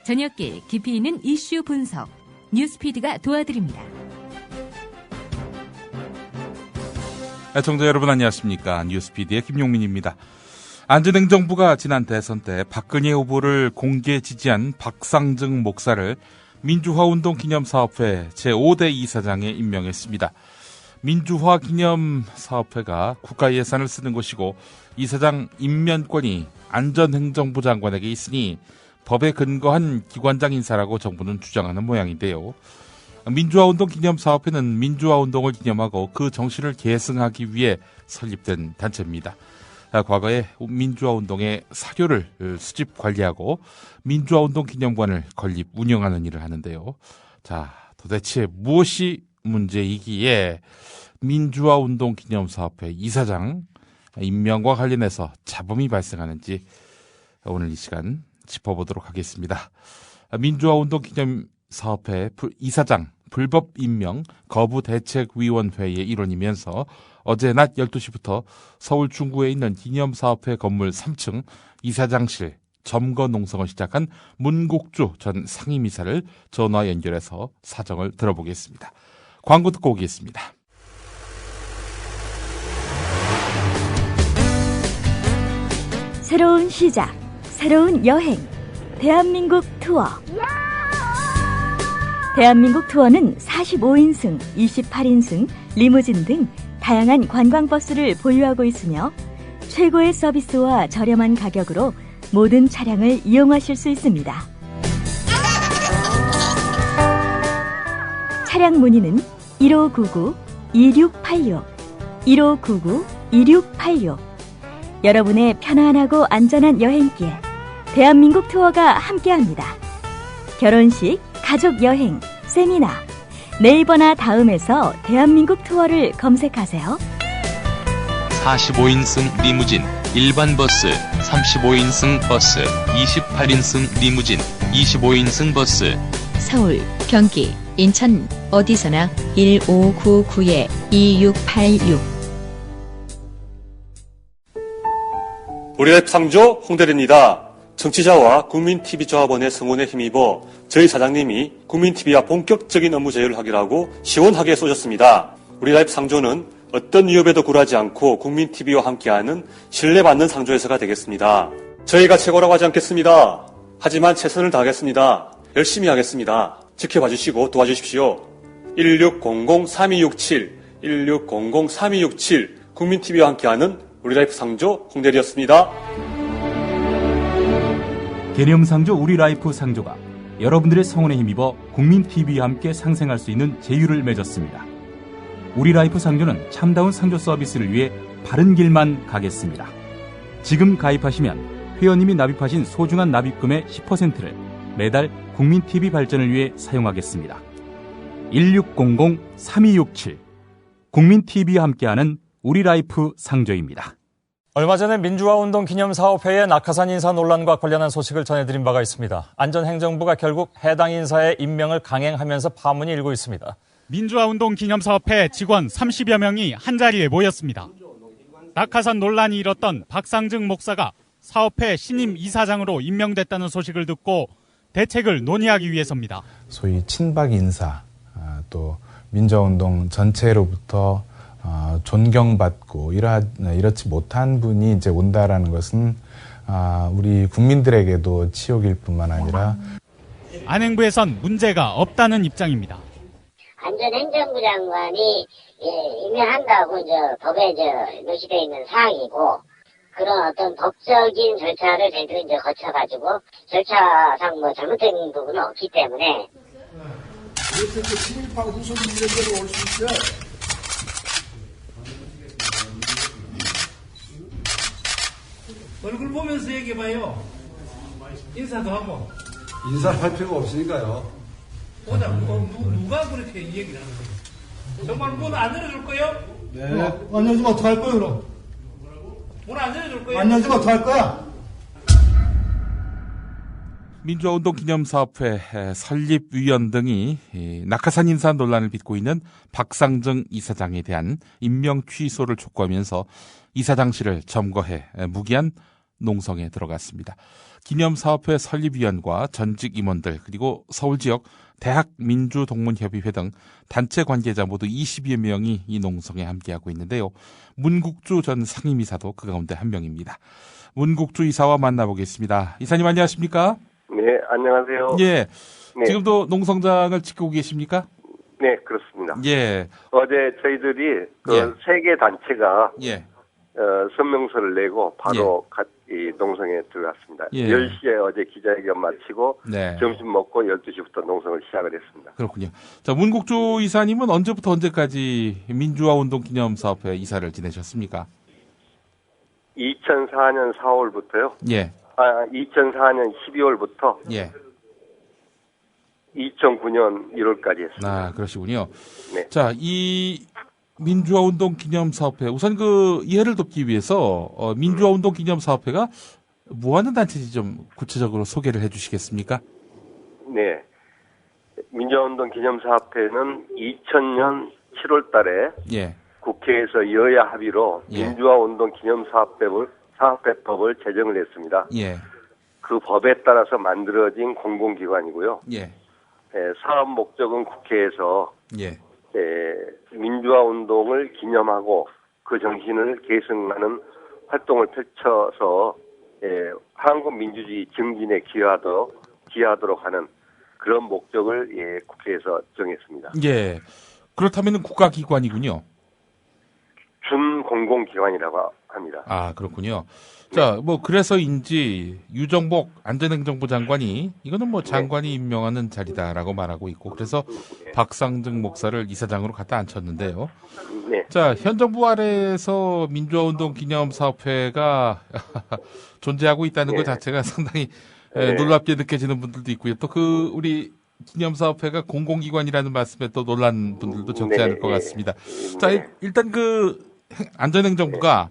저녁에 깊이 있는 이슈 분석, 뉴스피드가 도와드립니다. 애청자 여러분 안녕하십니까. 뉴스피드의 김용민입니다. 안전행정부가 지난 대선 때 박근혜 후보를 공개 지지한 박상증 목사를 민주화운동기념사업회 제5대 이사장에 임명했습니다. 민주화기념사업회가 국가예산을 쓰는 곳이고 이사장 임면권이 안전행정부 장관에게 있으니 법에 근거한 기관장 인사라고 정부는 주장하는 모양인데요. 민주화운동기념사업회는 민주화운동을 기념하고 그 정신을 계승하기 위해 설립된 단체입니다. 과거에 민주화운동의 사료를 수집 관리하고 민주화운동기념관을 건립 운영하는 일을 하는데요. 자, 도대체 무엇이 문제이기에 민주화운동기념사업회 이사장 임명과 관련해서 잡음이 발생하는지 오늘 이 시간 짚어보도록 하겠습니다. 민주화운동기념사업회 이사장 불법 임명 거부대책위원회의 일원이면서 어제 낮 12시부터 서울 중구에 있는 기념사업회 건물 3층 이사장실 점거 농성을 시작한 문국주 전 상임이사를 전화 연결해서 사정을 들어보겠습니다. 광고 듣고 오겠습니다. 새로운 시작, 새로운 여행, 대한민국 투어. 대한민국 투어는 45인승, 28인승, 리무진 등 다양한 관광버스를 보유하고 있으며 최고의 서비스와 저렴한 가격으로 모든 차량을 이용하실 수 있습니다. 차량 문의는 1599-2686, 1599-2686. 여러분의 편안하고 안전한 여행길, 대한민국 투어가 함께합니다. 결혼식, 가족여행, 세미나, 네이버나 다음에서 대한민국 투어를 검색하세요. 45인승 리무진, 일반 버스, 35인승 버스, 28인승 리무진, 25인승 버스. 서울, 경기, 인천 어디서나 1599-2686. 우리 랩 상조 홍대리입니다. 정치자와 국민TV조합원의 성원에 힘입어 저희 사장님이 국민TV와 본격적인 업무 제휴를 하기로 하고 시원하게 쏘셨습니다. 우리 라이프 상조는 어떤 위협에도 굴하지 않고 국민TV와 함께하는 신뢰받는 상조회사가 되겠습니다. 저희가 최고라고 하지 않겠습니다. 하지만 최선을 다하겠습니다. 열심히 하겠습니다. 지켜봐 주시고 도와주십시오. 1600-3267, 1600-3267 국민TV와 함께하는 우리 라이프 상조 홍대리였습니다. 개념상조 우리라이프 상조가 여러분들의 성원에 힘입어 국민TV와 함께 상생할 수 있는 제휴를 맺었습니다. 우리라이프 상조는 참다운 상조 서비스를 위해 바른 길만 가겠습니다. 지금 가입하시면 회원님이 납입하신 소중한 납입금의 10%를 매달 국민TV 발전을 위해 사용하겠습니다. 1600-3267 국민TV와 함께하는 우리라이프 상조입니다. 얼마 전에 민주화운동 기념사업회의 낙하산 인사 논란과 관련한 소식을 전해드린 바가 있습니다. 안전행정부가 결국 해당 인사의 임명을 강행하면서 파문이 일고 있습니다. 민주화운동 기념사업회 직원 30여 명이 한자리에 모였습니다. 낙하산 논란이 일었던 박상증 목사가 사업회 신임 이사장으로 임명됐다는 소식을 듣고 대책을 논의하기 위해서입니다. 소위 친박 인사, 또 민주화운동 전체로부터 존경받고 이렇지 못한 분이 이제 온다라는 것은 우리 국민들에게도 치욕일 뿐만 아니라 안행부에선 문제가 없다는 입장입니다. 안전행정부 장관이 임명한다고 법에 명시되어 있는 사항이고 그런 어떤 법적인 절차를 저희들이 거쳐가지고 절차상 잘못된 부분은 없기 때문에 이렇게 친일파고 후손 문제대로 올 수 있어요. 얼굴 보면서 얘기해봐요. 인사도 하고. 인사할 필요가 없으니까요. 보자, 누가 그렇게 얘기를 하는 거예요? 정말 문 안 열어줄 거예요? 네. 안 열어주면 어떡할 거예요, 그럼? 문 안 열어줄 거예요? 안 열어주면 어떡할 거야? 민주화운동기념사업회 설립위원 등이 낙하산 인사 논란을 빚고 있는 박상증 이사장에 대한 임명 취소를 촉구하면서 이사장실을 점거해 무기한 농성에 들어갔습니다. 기념사업회 설립위원과 전직 임원들 그리고 서울지역 대학민주동문협의회 등 단체 관계자 모두 20여 명이 이 농성에 함께하고 있는데요. 문국주 전 상임이사도 그 가운데 한 명입니다. 문국주 이사와 만나보겠습니다. 이사님 안녕하십니까? 네, 안녕하세요. 예, 네. 지금도 농성장을 지키고 계십니까? 네, 그렇습니다. 예. 어제 저희들이 그 세 개 단체가 성명서를 내고 바로 이 농성에 들어갔습니다. 10시에 어제 기자회견 마치고 점심 먹고 12시부터 농성을 시작을 했습니다. 그렇군요. 자, 문국주 이사님은 언제부터 언제까지 민주화운동 기념사업회 이사를 지내셨습니까? 2004년 4월부터요. 2004년 12월부터 2009년 1월까지 했습니다. 아, 그러시군요. 네. 자, 이 민주화운동 기념사업회 우선 그 이해를 돕기 위해서 민주화운동 기념사업회가 뭐 하는 단체인지 좀 구체적으로 소개를 해주시겠습니까? 네. 민주화운동 기념사업회는 2000년 7월달에 국회에서 여야 합의로 민주화운동 기념사업회법을 제정을 했습니다. 그 법에 따라서 만들어진 공공기관이고요. 사업 목적은 국회에서 민주화운동을 기념하고 그 정신을 계승하는 활동을 펼쳐서 한국 민주주의 증진에 기여하도록 하는 그런 목적을 국회에서 정했습니다. 예. 그렇다면 국가기관이군요. 준공공기관이라고 합니다. 아, 그렇군요. 자, 뭐 그래서인지 유정복 안전행정부 장관이 이거는 뭐 장관이 임명하는 자리다라고 말하고 있고 그래서 박상증 목사를 이사장으로 갖다 앉혔는데요. 자, 현 정부 아래에서 민주화운동 기념사업회가 존재하고 있다는 것 자체가 상당히 놀랍게 느껴지는 분들도 있고요. 또 그 우리 기념사업회가 공공기관이라는 말씀에 또 놀란 분들도 적지 않을 것 같습니다. 자, 일단 그 안전행정부가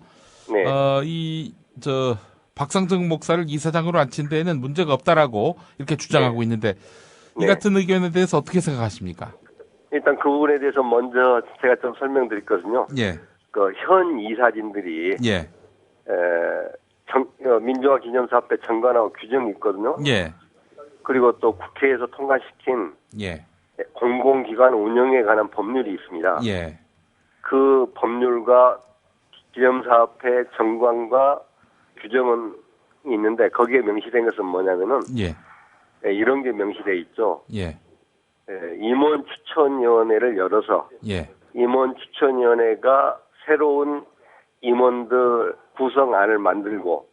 박상증 목사를 이사장으로 앉힌 데에는 문제가 없다라고 이렇게 주장하고 있는데 이 같은 의견에 대해서 어떻게 생각하십니까? 일단 그 부분에 대해서 먼저 제가 좀 설명드리거든요. 그 현 이사진들이 민주화 기념사업회 정관하고 규정이 있거든요. 그리고 또 국회에서 통과시킨 공공기관 운영에 관한 법률이 있습니다. 그 법률과 기념사업회 정관과 규정은 있는데 거기에 명시된 것은 뭐냐면은 이런 게 명시돼 있죠. 임원 추천위원회를 열어서 임원 추천위원회가 새로운 임원들 구성안을 만들고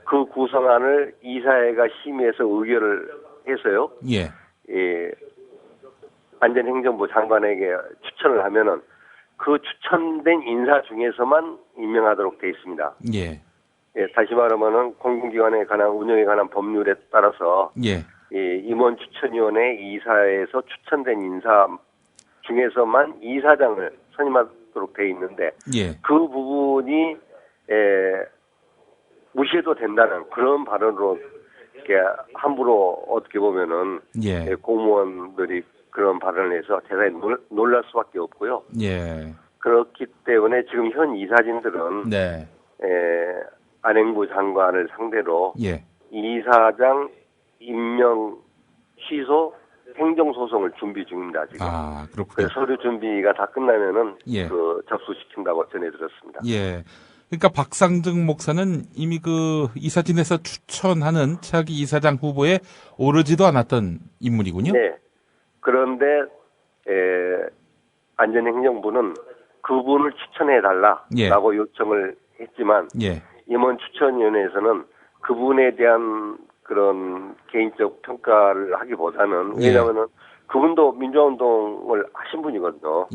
그 구성안을 이사회가 심의해서 의결을 해서요. 안전행정부 장관에게 추천을 하면은 그 추천된 인사 중에서만 임명하도록 되어 있습니다. 다시 말하면은 공공기관에 관한 운영에 관한 법률에 따라서 임원 추천위원회 이사회에서 추천된 인사 중에서만 이사장을 선임하도록 되어 있는데 그 부분이 무시해도 된다는 그런 발언으로 이렇게 함부로 어떻게 보면은 공무원들이 그런 발언을 해서 대단히 놀랄 수밖에 없고요. 그렇기 때문에 지금 현 이사진들은 안행부 장관을 상대로 이사장 임명 취소 행정소송을 준비 중입니다. 지금. 아, 그렇군요. 서류 준비가 다 끝나면은 그 접수시킨다고 전해 들었습니다. 그러니까 박상증 목사는 이미 그 이사진에서 추천하는 차기 이사장 후보에 오르지도 않았던 인물이군요. 그런데 안전행정부는 그분을 추천해달라라고 요청을 했지만 임원 추천위원회에서는 그분에 대한 그런 개인적 평가를 하기보다는 왜냐하면은 그분도 민주화운동을 하신 분이거든요.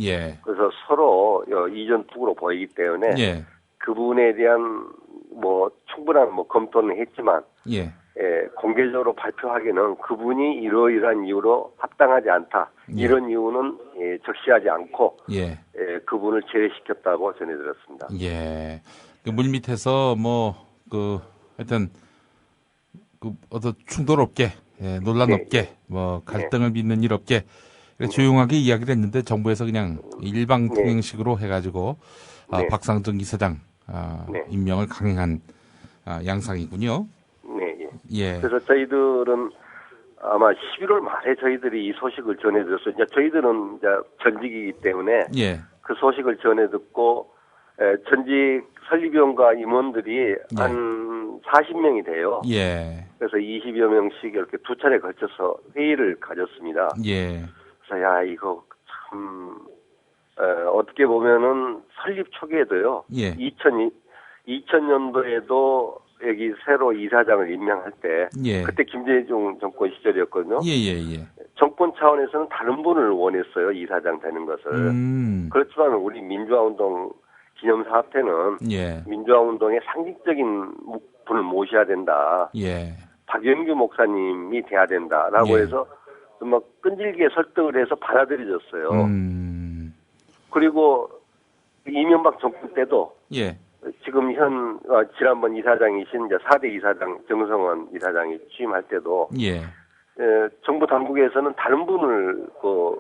그래서 서로 이전투구로 보이기 때문에 그분에 대한 뭐 충분한 검토는 했지만 공개적으로 발표하기는 그분이 이러이러한 이유로 합당하지 않다. 이런 이유는 적시하지 않고 그분을 제외시켰다고 전해 들었습니다. 그 물밑에서 하여튼 어떤 충돌 없게 논란 없게 갈등을 빚는 일 없게 조용하게 이야기를 했는데 정부에서 그냥 일방통행식으로 해가지고 박상증 이사장 임명을 강행한 양상이군요. 네, 예. 예. 그래서 저희들은 아마 11월 말에 저희들이 이 소식을 전해 들었어요. 이제 저희들은 이제 전직이기 때문에 예. 그 소식을 전해 듣고 전직 설립위원과 임원들이 한 40명이 돼요. 예. 그래서 20여 명씩 이렇게 두 차례 걸쳐서 회의를 가졌습니다. 예. 그래서 야 이거 참 어떻게 보면은 설립 초기에도요. 예. 2000년도에도 여기 새로 이사장을 임명할 때 예. 그때 김대중 정권 시절이었거든요. 예. 정권 차원에서는 다른 분을 원했어요. 이사장 되는 것을. 그렇지만 우리 민주화운동 기념사업회는 예. 민주화운동의 상징적인 분을 모셔야 된다. 예. 박영규 목사님이 돼야 된다라고 예. 해서 막 끈질기게 설득을 해서 받아들여졌어요. 그리고 이명박 정권 때도 예. 지금 지난번 이사장이신 이제 4대 이사장 정성원 이사장이 취임할 때도 예. 정부 당국에서는 다른 분을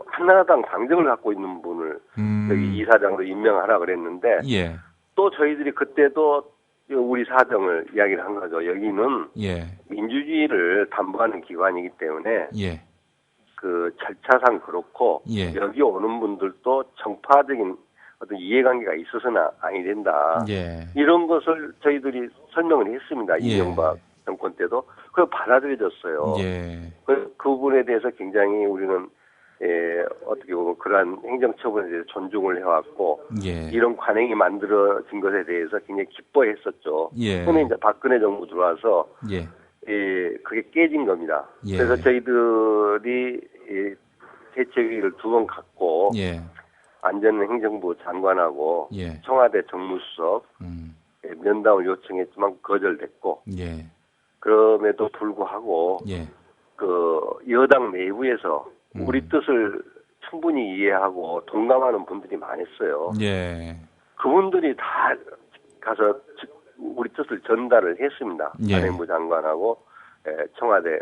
한나라당 당적을 갖고 있는 분을 여기 이사장으로 임명하라 그랬는데 예. 또 저희들이 그때도 우리 사정을 이야기를 한 거죠. 여기는 예. 민주주의를 담보하는 기관이기 때문에 예. 그 절차상 그렇고 예. 여기 오는 분들도 정파적인 어떤 이해관계가 있어서는 아니 된다. 예. 이런 것을 저희들이 설명을 했습니다. 예. 이명박 정권 때도. 그걸 받아들여졌어요. 예. 그 부분에 대해서 굉장히 우리는 어떻게 보면 그러한 행정처분에 대해서 존중을 해왔고 예. 이런 관행이 만들어진 것에 대해서 굉장히 기뻐했었죠. 예. 그런데 이제 박근혜 정부 들어와서 예. 그게 깨진 겁니다. 예. 그래서 저희들이 대책회의를 2번 갖고 예. 안전행정부 장관하고 예. 청와대 정무수석 면담을 요청했지만 거절됐고 예. 그럼에도 불구하고 예. 그 여당 내부에서 우리 뜻을 충분히 이해하고 동감하는 분들이 많았어요. 예. 그분들이 다 가서 우리 뜻을 전달을 했습니다. 예. 안행부 장관하고 청와대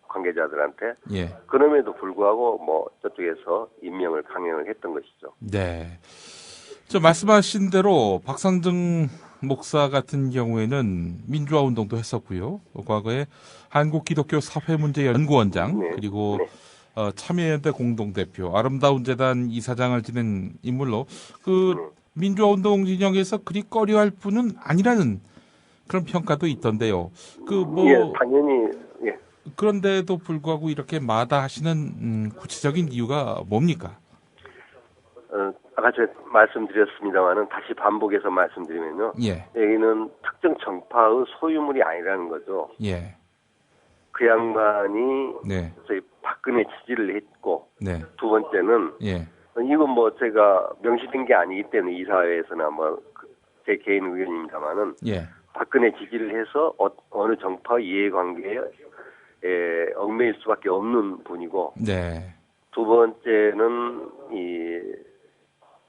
관계자들한테. 예. 그럼에도 불구하고 뭐 저쪽에서 임명을 강행을 했던 것이죠. 네. 저 말씀하신 대로 박상정 목사 같은 경우에는 민주화 운동도 했었고요. 과거에 한국기독교사회문제연구원장 네. 그리고 네. 참여연대 공동대표, 아름다운 재단 이사장을 지낸 인물로 민주화 운동 진영에서 그리 꺼려할 분은 아니라는 그런 평가도 있던데요. 예, 당연히 예. 그런데도 불구하고 이렇게 마다하시는 구체적인 이유가 뭡니까? 아까 제가 말씀드렸습니다만은 다시 반복해서 말씀드리면요. 예. 여기는 특정 정파의 소유물이 아니라는 거죠. 예. 그 양반이 네. 저희 박근혜 지지를 했고 네. 두 번째는 예. 이건 뭐 제가 명시된 게 아니기 때문에 이사회에서나 뭐 제 개인 의견입니다만은 예. 박근혜 지지를 해서 어느 정파 이해관계에 얽매일 수밖에 없는 분이고 네. 두 번째는 이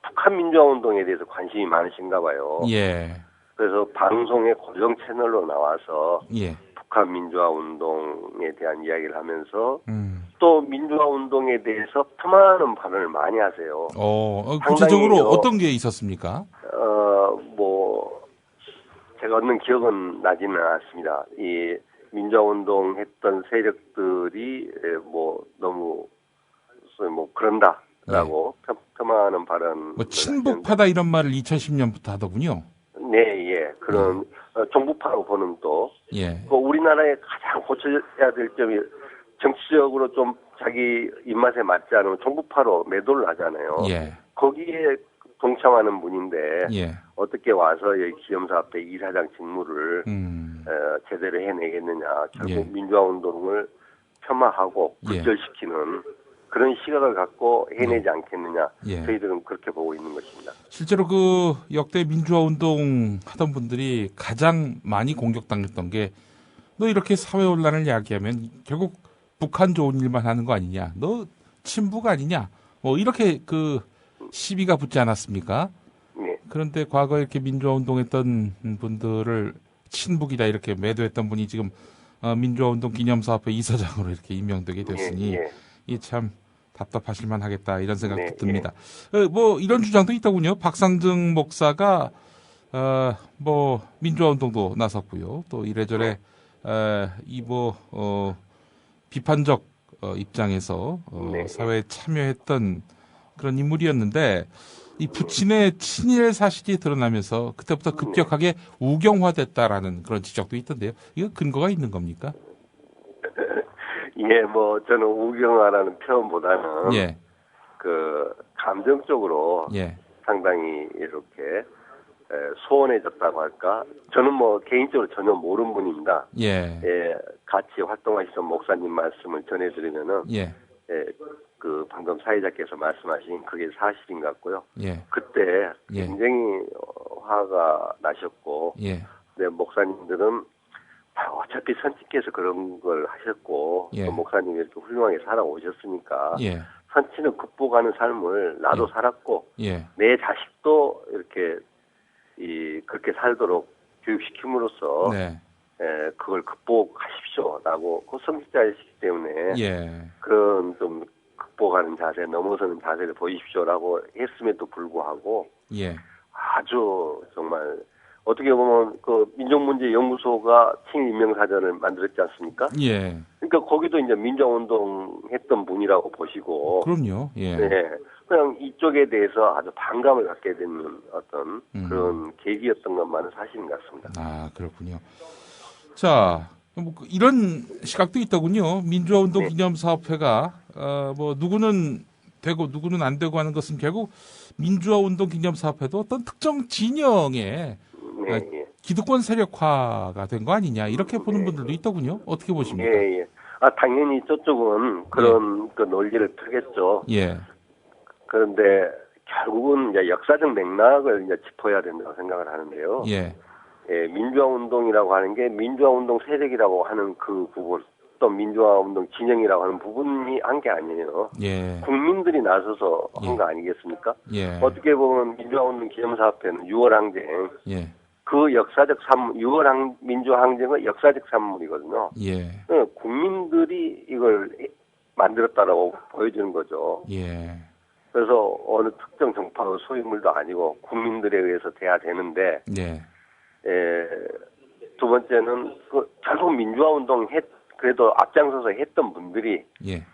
북한 민주화 운동에 대해서 관심이 많으신가 봐요. 예. 그래서 방송의 고정 채널로 나와서 예. 북한 민주화 운동에 대한 이야기를 하면서 또 민주화 운동에 대해서 폄하하는 발언을 많이 하세요. 구체적으로 어떤 게 있었습니까? 뭐 제가 얻는 기억은 나지는 않았습니다. 이 민주화 운동 했던 세력들이 뭐 너무 뭐 그런다라고 폄하하는 발언. 뭐 친북파다 이런 말을 2010년부터 하더군요. 네, 예. 그런 종북파로 보는 또 예. 우리나라에 가장 고쳐야 될 점이 정치적으로 좀 자기 입맛에 맞지 않으면 종북파로 매도를 하잖아요. 예. 거기에 동참하는 분인데 예. 어떻게 와서 여기 기념사업회 이사장 직무를 제대로 해내겠느냐. 결국 예. 민주화 운동을 폄하하고 굴절시키는 그런 시각을 갖고 해내지 않겠느냐. 예. 저희들은 그렇게 보고 있는 것입니다. 실제로 역대 민주화 운동 하던 분들이 가장 많이 공격당했던 게 너 이렇게 사회혼란을 야기하면 결국 북한 좋은 일만 하는 거 아니냐. 너 친북 아니냐. 뭐 이렇게 시비가 붙지 않았습니까? 네. 그런데 과거에 이렇게 민주화 운동했던 분들을 친북이다 이렇게 매도했던 분이 지금 민주화 운동 기념사업회 이사장으로 이렇게 임명되게 됐으니 이 참 답답하실만 하겠다 이런 생각도 듭니다. 뭐 이런 주장도 있더군요. 박상정 목사가 뭐 민주화운동도 나섰고요. 또 이래저래 비판적 입장에서 사회에 참여했던 그런 인물이었는데 이 부친의 친일 사실이 드러나면서 그때부터 급격하게 우경화됐다라는 그런 지적도 있던데요. 이거 근거가 있는 겁니까? 예, 뭐 저는 우경화라는 표현보다는 예. 그 감정적으로 상당히 이렇게 소원해졌다고 할까? 저는 뭐 개인적으로 전혀 모르는 분입니다. 예. 같이 활동하시던 목사님 말씀을 전해드리면은 그 방금 사회자께서 말씀하신 그게 사실인 것 같고요. 그때 굉장히 화가 나셨고, 목사님들은 어차피 선친께서 그런 걸 하셨고, 또 목사님이 이렇게 훌륭하게 살아오셨으니까, 선친은 극복하는 삶을 나도 살았고, 내 자식도 이렇게 그렇게 살도록 교육시킴으로써 그걸 극복하십시오라고 그 성직자이시기 때문에 그런 좀 극복하는 자세, 넘어서는 자세를 보이십시오라고 했음에도 불구하고 아주 정말 어떻게 보면 그 민족문제연구소가 친일인명사전을 만들었지 않습니까? 그러니까 거기도 이제 민주화운동 했던 분이라고 보시고 그럼요. 그냥 이쪽에 대해서 아주 반감을 갖게 되는 어떤 그런 계기였던 것만은 사실인 것 같습니다. 아, 그렇군요. 자, 뭐 이런 시각도 있더군요. 민주화운동 기념사업회가 뭐 누구는 되고 누구는 안 되고 하는 것은 결국 민주화운동 기념사업회도 어떤 특정 진영의 기득권 세력화가 된 거 아니냐 이렇게 보는 분들도 있더군요. 어떻게 보십니까? 당연히 저쪽은 그런 그 논리를 펴겠죠. 그런데 결국은 이제 역사적 맥락을 이제 짚어야 된다고 생각을 하는데요. 민주화운동이라고 하는 게 민주화운동 세력이라고 하는 그 부분, 또 민주화운동 진영이라고 하는 부분이 한 게 아니에요. 국민들이 나서서 한 거 아니겠습니까? 어떻게 보면 민주화운동 기념사업회는 6.25항쟁, 그 역사적 산물, 6.25 민주항쟁의 역사적 산물이거든요. 국민들이 이걸 만들었다라고 보여주는 거죠. 그래서 어느 특정 정파의 소유물도 아니고 국민들에 의해서 돼야 되는데, 두 번째는 결국 민주화운동 그래도 앞장서서 했던 분들이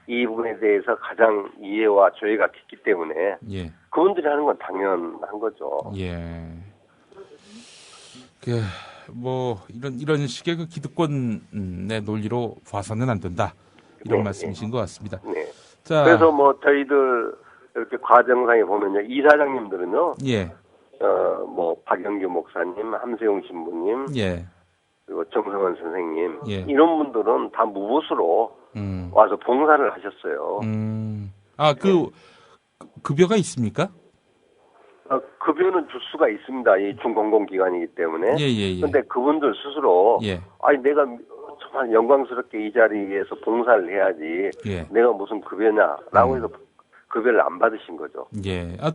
이 부분에 대해서 가장 이해와 조예가 깊기 때문에 그분들이 하는 건 당연한 거죠. 뭐 이런 식의 그 기득권의 논리로 봐서는 안 된다 이런 말씀이신 것 같습니다. 자, 그래서 뭐 저희들 이렇게 과정상에 보면요, 이사장님들은요, 뭐 박영규 목사님, 함세용 신부님, 그리고 정성원 선생님 이런 분들은 다 무보수로 와서 봉사를 하셨어요. 그 급여가 있습니까? 급여는 줄 수가 있습니다. 이 중공공기관이기 때문에. 그런데 그분들 스스로 아니 내가 정말 영광스럽게 이 자리에서 봉사를 해야지 내가 무슨 급여냐라고 해서 급여를 안 받으신 거죠.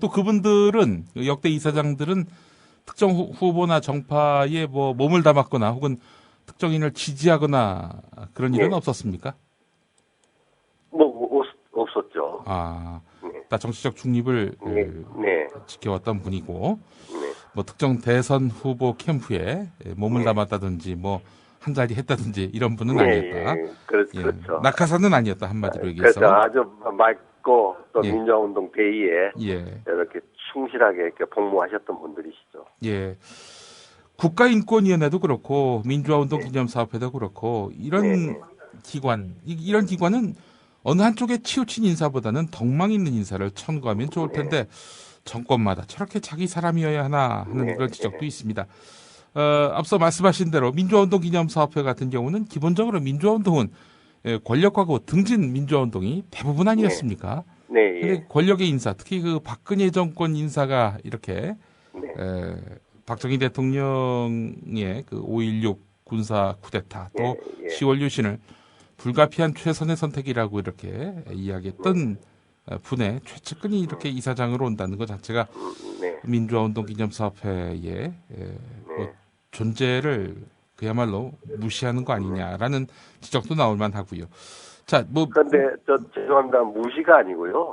또 그분들은 역대 이사장들은 특정 후보나 정파에 뭐 몸을 담았거나 혹은 특정인을 지지하거나 그런 일은 없었습니까? 뭐 없었죠. 다 정치적 중립을 지켜왔던 분이고 뭐 특정 대선 후보 캠프에 몸을 담았다든지 뭐 한 자리 했다든지 이런 분은 아니었다. 그렇죠. 낙하산은 아니었다 한마디로 얘기해서. 그래서 아주 맑고 또 민주화운동 대의에 이렇게 충실하게 이렇게 복무하셨던 분들이시죠. 국가인권위원회도 그렇고 민주화운동 기념사업회도 그렇고 이런 기관은 어느 한쪽에 치우친 인사보다는 덕망 있는 인사를 청구하면 좋을 텐데 정권마다 저렇게 자기 사람이어야 하나 하는 그런 지적도 있습니다. 앞서 말씀하신 대로 민주화운동 기념사업회 같은 경우는 기본적으로 민주화운동은 권력하고 등진 민주화운동이 대부분 아니었습니까? 근데 권력의 인사, 특히 그 박근혜 정권 인사가 이렇게 박정희 대통령의 그 5.16 군사 쿠데타 또 10월 유신을 불가피한 최선의 선택이라고 이렇게 이야기했던 분의 최측근이 이렇게 이사장으로 온다는 것 자체가 민주화운동 기념사업회의 뭐 존재를 그야말로 무시하는 거 아니냐라는 지적도 나올 만하고요. 자, 그런데 죄송합니다. 무시가 아니고요.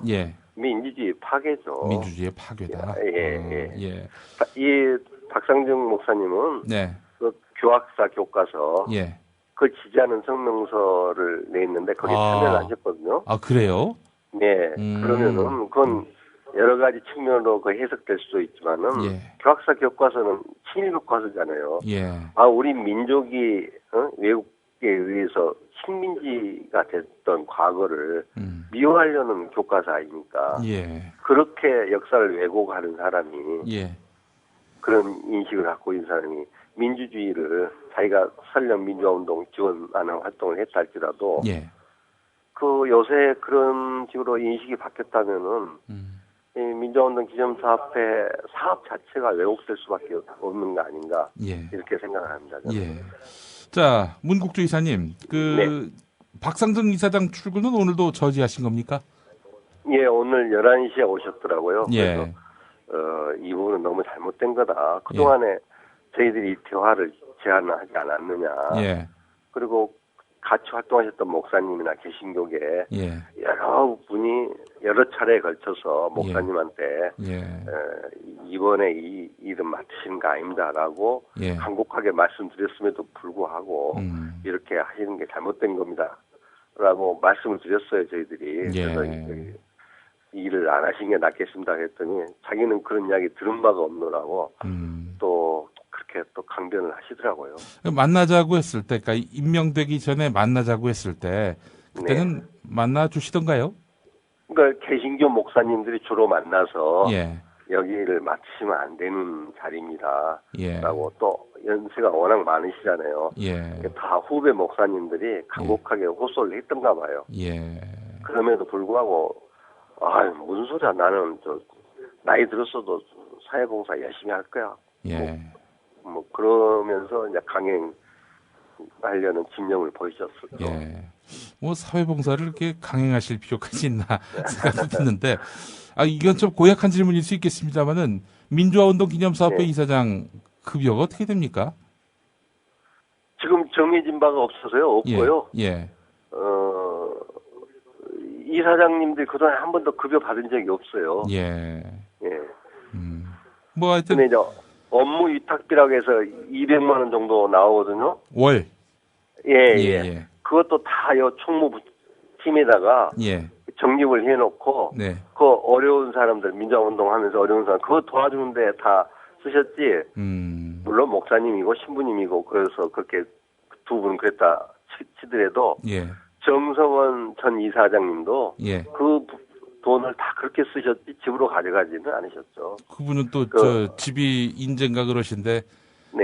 민주주의 파괴죠. 민주주의 파괴다. 이 박상정 목사님은 그 교학사 교과서 그걸 지지하는 성명서를 내있는데 거기에 참여를 하셨거든요. 아, 그래요? 네. 그러면은 그건 여러 가지 측면으로 그 해석될 수도 있지만은 교학사 교과서는 친일 교과서잖아요. 우리 민족이 외국에 의해서 식민지가 됐던 과거를 미워하려는 교과서 아닙니까? 그렇게 역사를 왜곡하는 사람이 그런 인식을 갖고 있는 사람이 민주주의를 자기가 설령 민주화운동 지원하는 활동을 했다 할지라도 그 요새 그런 식으로 인식이 바뀌었다면은 이 민주화운동 기념사업회 사업 자체가 왜곡될 수밖에 없는 거 아닌가 이렇게 생각을 합니다. 자, 문국주 이사님, 박상정 이사장 출근은 오늘도 저지하신 겁니까? 예, 오늘 11시에 오셨더라고요. 그래서 이 부분은 너무 잘못된 거다. 그동안에 저희들이 대화를 제안하지 않았느냐. 그리고 같이 활동하셨던 목사님이나 개신교계 여러 분이 여러 차례에 걸쳐서 목사님한테 이번에 이 일은 맡으시는 거 아닙니다라고 간곡하게 말씀드렸음에도 불구하고 이렇게 하시는 게 잘못된 겁니다라고 말씀을 드렸어요, 저희들이. 그래서 이 일을 안 하시는 게 낫겠습니다 했더니 자기는 그런 이야기 들은 바가 없노라고 또 그렇게 또 강변을 하시더라고요. 만나자고 했을 때, 그러니까 임명되기 전에 만나자고 했을 때 그때는 만나 주시던가요? 그러니까 개신교 목사님들이 주로 만나서 여기를 맡으시면 안 되는 자리입니다. 라고 또 연세가 워낙 많으시잖아요. 다 후배 목사님들이 간곡하게 호소를 했던가 봐요. 그럼에도 불구하고 무슨 소리야, 나는 나이 들었어도 사회봉사 열심히 할 거야. 뭐 그러면서 이제 강행하려는 진정을 보이셨었죠. 뭐 사회봉사를 이렇게 강행하실 필요까지 있나 생각도 했는데, 이건 좀 고약한 질문일 수 있겠습니다만은 민주화운동 기념사업회 이사장 급여가 어떻게 됩니까? 지금 정해진 바가 없어서요. 없고요. 이사장님들 그동안 한 번도 급여 받은 적이 없어요. 뭐 하여튼 근데 이제 업무 위탁비라고 해서 200만 원 정도 나오거든요. 월. 그것도 다 총무팀에다가 정립을 해놓고 그 어려운 사람들, 민주화운동 하면서 어려운 사람 그거 도와주는데 다 쓰셨지. 물론 목사님이고 신부님이고 그래서 그렇게 두 분 그랬다 치더라도 정성원 전 이사장님도 그 돈을 다 그렇게 쓰셨지 집으로 가져가지는 않으셨죠. 그분은 또 집이 인재인가 그러신데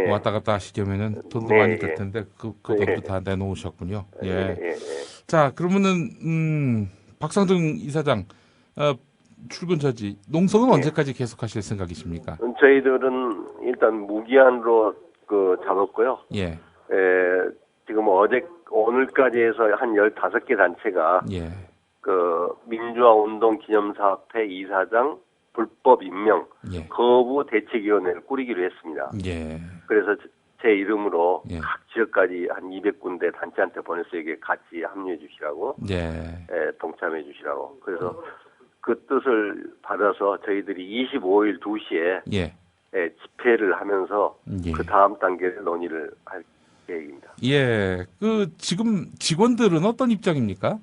왔다 갔다 하시려면은 돈도 많이 들 텐데 그 돈도 다 내놓으셨군요. 자, 그러면은 박상정 이사장 출근 저지 농성은 언제까지 계속하실 생각이십니까? 저희들은 일단 무기한으로 잡았고요. 지금 오늘까지 해서 한 15개 단체가 민주화운동 기념사업회 이사장 불법 임명 거부 대책위원회를 꾸리기로 했습니다. 그래서 제 이름으로 각 지역까지 한 200군데 단체한테 보내서 여기에 같이 합류해 주시라고 동참해 주시라고. 그래서 그 뜻을 받아서 저희들이 25일 2시에 집회를 하면서 그 다음 단계를 논의를 할 계획입니다. 지금 직원들은 어떤 입장입니까?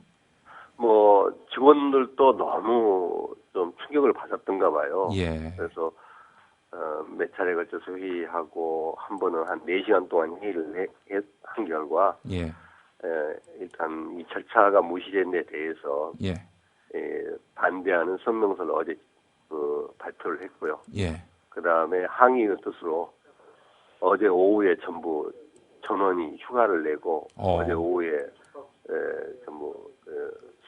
뭐 직원들도 너무 좀 충격을 받았던가 봐요. 그래서 몇 차례 걸쳐서 회의하고 한 번은 한 4시간 동안 회의를 한 결과 일단 이 절차가 무시된 데 대해서 반대하는 성명서를 어제 발표를 했고요. 그 다음에 항의의 뜻으로 어제 오후에 전부 전원이 휴가를 내고 어제 오후에 전부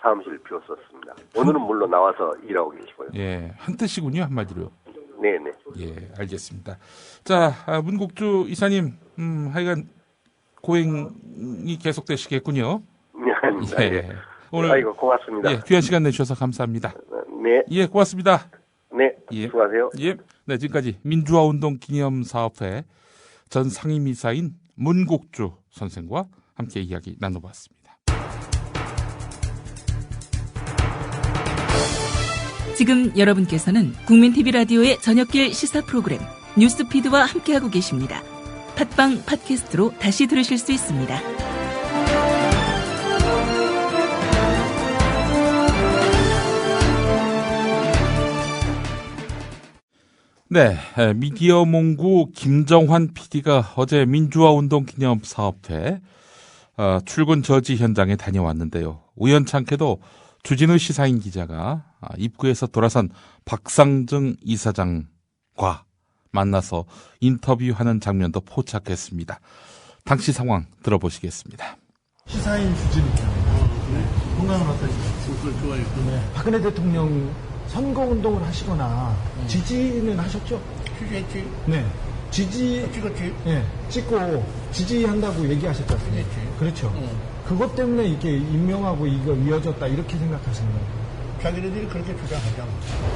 사무실을 비웠었습니다. 오늘은 물론 나와서 일하고 계시고요. 한뜻이군요, 한마디로. 네네. 알겠습니다. 자, 문국주 이사님, 하여간 고행이 계속되시겠군요. 오늘 아이고 고맙습니다. 귀한 시간 내주셔서 감사합니다. 고맙습니다. 수고하세요. 지금까지 민주화운동 기념사업회 전 상임이사인 문국주 선생과 함께 이야기 나눠봤습니다. 지금 여러분께서는 국민TV 라디오의 저녁길 시사 프로그램 뉴스피드와 함께하고 계십니다. 팟빵 팟캐스트로 다시 들으실 수 있습니다. 네, 미디어몽구 김정환 PD가 어제 민주화운동 기념사업회 출근 저지 현장에 다녀왔는데요. 우연찮게도 주진우 시사인 기자가 입구에서 돌아선 박상증 이사장과 만나서 인터뷰하는 장면도 포착했습니다. 당시 상황 들어보시겠습니다. 시사인 주진우. 건강은 어떠신가요? 좋아요. 네. 박근혜 대통령 선거운동을 하시거나 지지는 하셨죠? 지지했지. 네. 찍었지. 네. 찍고 지지한다고 얘기하셨지 않습니까? 그렇죠. 그것 때문에 이게 임명하고 이거 이어졌다 이렇게 생각하시는 거예요? 자기네들이 그렇게 주장하잖아.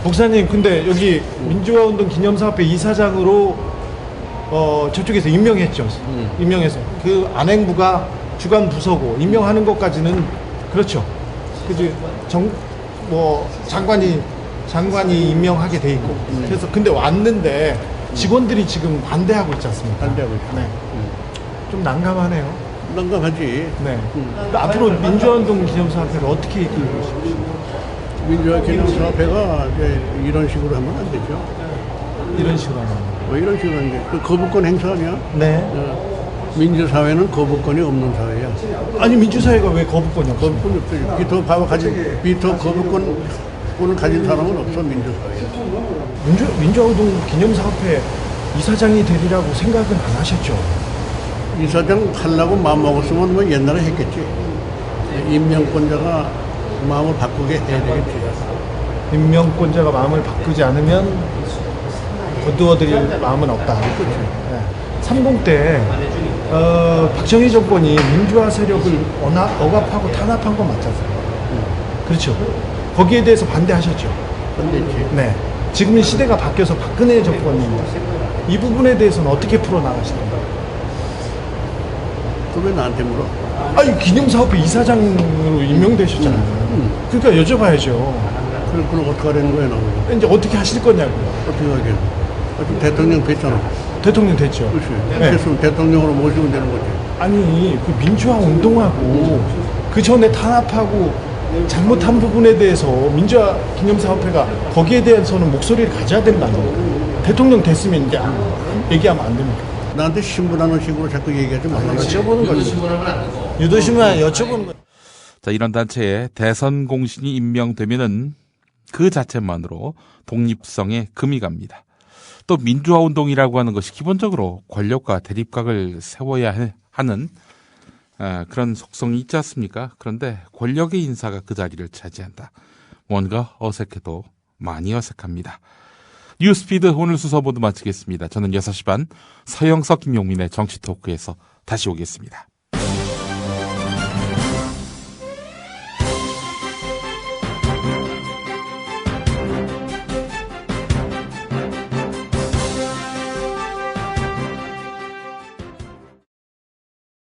목사님, 근데 여기 민주화운동 기념사업회 이사장으로 저쪽에서 임명했죠. 임명해서 그 안행부가 주관 부서고 임명하는 것까지는 그렇죠. 그지 장관이 임명하게 돼 있고. 그래서 근데 왔는데 직원들이 지금 반대하고 있지 않습니까? 반대하고 있죠. 네. 좀 난감하네요. 난감하지. 네. 앞으로 민주화운동 기념사업회를 어떻게 이끌고 싶으십니까? 민주화 기념사업회가 이런 식으로 하면 안 되죠. 이런 식으로 하면? 뭐 이런 식으로 하는 게 그 거부권 행사 아니야? 네. 민주사회는 거부권이 없는 사회야. 아니 민주사회가 왜 거부권이 없어? 거부권이 없죠. 비토 거부권을 가진 사람은 없어 민주사회에. 민주화운동 기념사업회 이사장이 되리라고 생각은 안 하셨죠? 이사장 하려고 마음먹었으면 뭐 옛날에 했겠지. 임명권자가 마음을 바꾸게 해야 되겠지. 임명권자가 마음을 바꾸지 않으면 거두어드릴 마음은 없다. 그렇죠. 네. 30 때 박정희 정권이 민주화 세력을 억압하고 탄압한 건 맞잖아요. 그렇죠. 거기에 대해서 반대하셨죠. 반대했지. 네. 지금은 시대가 바뀌어서 박근혜 정권입니다. 이 부분에 대해서는 어떻게 풀어나가실 건가요? 왜 나한테 물어? 아니 기념사업회 이사장으로 임명되셨잖아요. 그러니까 여쭤봐야죠. 그럼 어떻게 하려는 거예요, 나는? 이제 어떻게 하실 거냐고요. 어떻게 하겠냐. 대통령 됐잖아. 대통령 됐죠. 그렇지. 네. 됐으면 대통령으로 모시면 되는 거지. 아니 그 민주화 운동하고 그 전에 탄압하고 잘못한 부분에 대해서 민주화 기념사업회가 거기에 대해서는 목소리를 가져야 된다는. 대통령 됐으면 이제 얘기하면 안 됩니까? 나한테 신분하는 식으로 자꾸 얘기하지 말라고. 여쭤보는 거지. 유도신문하면 안 되고. 유도신문 여쭤보는 거. 자, 이런 단체에 대선 공신이 임명되면은 그 자체만으로 독립성에 금이 갑니다. 또 민주화 운동이라고 하는 것이 기본적으로 권력과 대립각을 세워야 하는 그런 속성이 있지 않습니까? 그런데 권력의 인사가 그 자리를 차지한다. 뭔가 어색해도 많이 어색합니다. 뉴스피드 오늘 순서 모두 마치겠습니다. 저는 6시 반 서영석 김용민의 정치토크에서 다시 오겠습니다.